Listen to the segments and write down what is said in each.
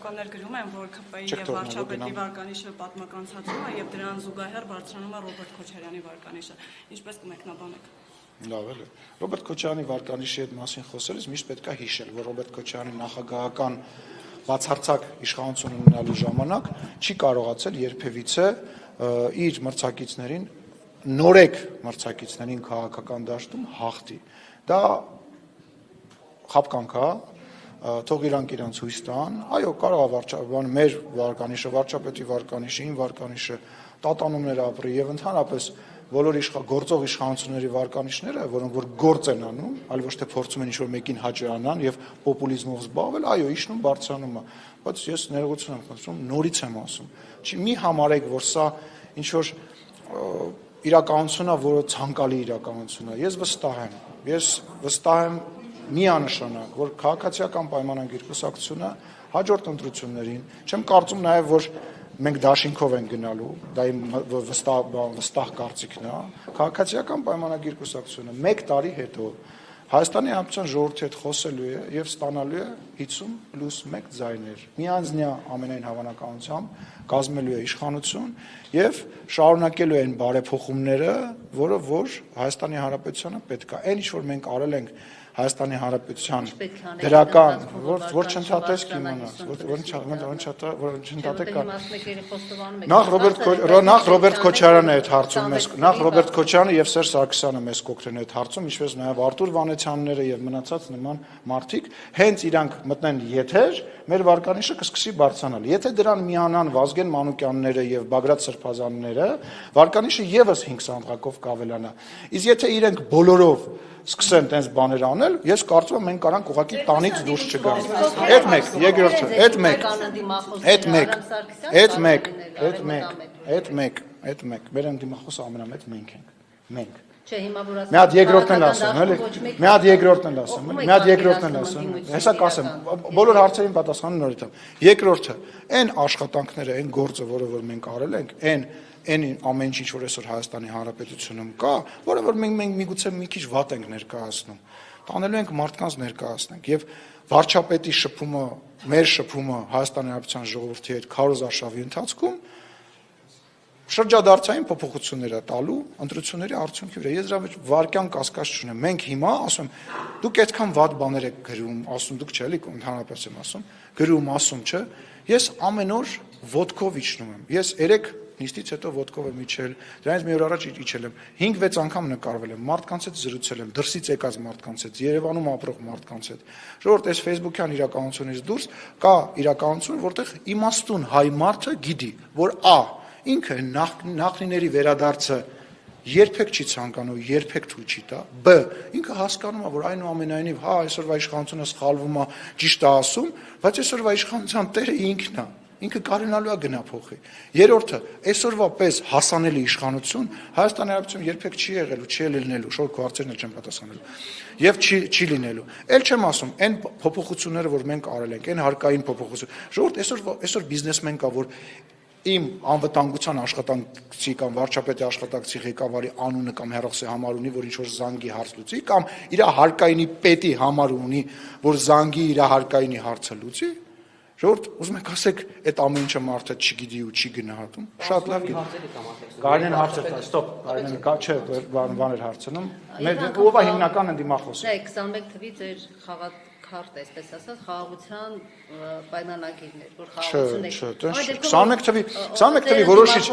Հետազոտողներ գրում են, որ ՔՊ-ի եւ վարչապետի վարկանիշը պատմականացվում է եւ դրան զուգահեռ բարձրանում է Ռոբերտ Քոչարյանի վարկանիշը։ Ինչպես կմեկնաբանեք։ Լավ է։ Ռոբերտ Քոչարյանի վարկանիշի հետ մասին խոսելիս միշտ պետք է հիշել, որ Ռոբերտ Քոչարյանի նախագահական բացարձակ իշխանություն ունենալու ժամանակ չի կարողացել երբևիցե իր մրցակիցներին նորեկ մրցակիցներին քաղաքական դաշտում հաղթի։ Դա խաբկանք է, թող իրանք իրենց հույս տան, այո, կարող է մեր վարկանիշը, վարչապետի վարկանիշը, իմ վարկանիշը տատանումներ ապրի եւ ընդհանրապես բոլոր գործող իշխանությունների վարկանիշները, որոնք որ գործ են անում, այլ ոչ թե փորձում են ինչ-որ մեկին հաջողանան եւ պոպուլիզմով զբաղվել, այո, իջնում բարձրանում է, բայց ես ներողություն եմ խնդրում, նորից եմ ասում, մի համարեք, որ սա ինչ-որ իրականություն է, որը ցանկալի իրականություն է, ես վստահ եմ միանշանակ, որ քաղաքացիական պայմանագիր կուսակցությունը հաջորդ ընտրություններին, չեմ կարծում նաև, որ մենք դաշինքով ենք գնալու, դա իմ վստահ կարծիքն է, քաղաքացիական պայմանագիր կուսակցությունը 1 տարի հետո Հայաստանի Հանրապետության ժողովրդի հետ խոսելու է եւ ստանալու է 50+1 ձայներ։ Միանձնյա ամենայն հավանականությամբ կազմելու է իշխանություն եւ շարունակելու է այն բարեփոխումները, որը որ Հայաստանի Հանրապետությանը պետք է։ Այն ինչ որ մենք արել ենք Հայաստանի Հանրապետության դրական, որ չընդհատես կիմանաս, որ չընդհատեք կա։ Նախ Ռոբերտ Քոչարյանը այդ հարցում մեզ, նախ Ռոբերտ Քոչարյանը եւ Սերժ Սարգսյանը մեզ կօգնեն այդ հարցում, ինչպես նաեւ Արտուր Վանեցյանները եւ մնացած նման մարդիկ, հենց իրանք մտնեն եթեր, մեր վարկանիշը կսկսի բարձրանալ։ Եթե դրան միանան Վազգեն Մանուկյանները եւ Բագրատ Սրբազանները, վարկանիշը եւս 5 սանդղակով կավելանա։ Իսկ եթե իրենք բոլորով սկսեն տենց բաներ անել, ես կարծում եմ մենք կարանք ուղղակի տանից դուրս չգանք։ Այդ մեկ, երկրորդը, այդ մեկ, մեր ընդդիմախոսը ամենամեծ մենք ենք։ Մենք։ Չէ, հիմա որ Մի հատ երկրորդն ասեմ, էլի։ Մի հատ երկրորդն ասեմ։ Հեսա կասեմ, բոլոր հարցերին պատասխանը նորից եմ։ Երկրորդը, այն աշխատանքները, այն գործը, որը մենք արել ենք, այն ամեն ինչ որ այսօր Հայաստանի Հանրապետությունում կա, որը որ մենք միգուցե մի քիչ վատ ենք ներկայացնում, տանելու ենք մարդկանց ներկայացնենք եւ վարչապետի շփումը, մեր շփումը Հայաստանի Հանրապետության ժողովրդի հետ քարոզարշավի ընթացքում շրջադարձային փոփոխություններ է տալու ընտրությունների արդյունքի վրա։ Ես դրա մեջ վարկյան կասկած չունեմ։ Մենք հիմա ասում եմ, դուք այդքան վատ բաներ եք գրում, ասում դուք չէ՞ էլի ընդհանրապես եմ ասում, գրում ասում, չէ։ Ես ամեն օր ոդկով իջնում եմ։ Ես 3 նիստից հետո ոդկով եմ իջել, դրանից մի օր առաջ իջել եմ, 5-6 անգամ նկարվել եմ, մարդկանց հետ զրուցել եմ, դրսից եկած մարդկանց հետ, Երևանում ապրող մարդկանց հետ։ Ժողովուրդ, այս Facebook-յան իրականությունից դուրս կա իրականություն, որտեղ իմաստուն հայ մարդը գիտի, որ ինքը նախնիների վերադարձը երբեք չի ցանկանում, երբեք թույլ չի տա, բ ինքը հասկանում է, որ այնուամենայնիվ այսօրվա իշխանությունը սխալվում է, ճիշտ է ասում, բայց այսօրվա իշխանության տերը ինքն է, ինքը կարենալու է գնափոխի։ Երրորդը, այսօրվա պես հասանելի իշխանություն Հայաստանի Հանրապետությունում երբեք չի եղել ու չի լինելու, շոկ հարցերն էլ չեմ պատասխանելու, եւ չի լինելու։ Էլ չեմ ասում, այն փոփոխությունները, որ մենք արել ենք, այն հարկային փոփոխություն։ Ժողովուրդ, այսօր բիզնեսմեն կա, որ իմ անվտանգության աշխատանքի կամ վարչապետի աշխատակցի ղեկավարի անունը կամ հեռախոսի համար ունի, որ ինչ-որ զանգի հարց լուծի, կամ իր հարկայինի պետի համար ունի, որ զանգի իր հարկայինի հարցը լուծի, ժողովուրդ, ուզում եք ասեք, այդ ամեն ինչը մարդը չգիտի ու չի գնահատում, շատ լավ գիտի։ Գարնեն հարցը, ստոպ, Գարնեն, չէ, բաներ հարցնում, ով է հիմնական ընդդիմախոսը։ 21 թվի ձեր քարտ, այսպես ասած, խաղաղության պայմանագիրներ, որ խաղաղություն եք։ 21 թվի որոշիչ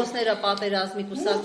պատերազմի կուսակցություն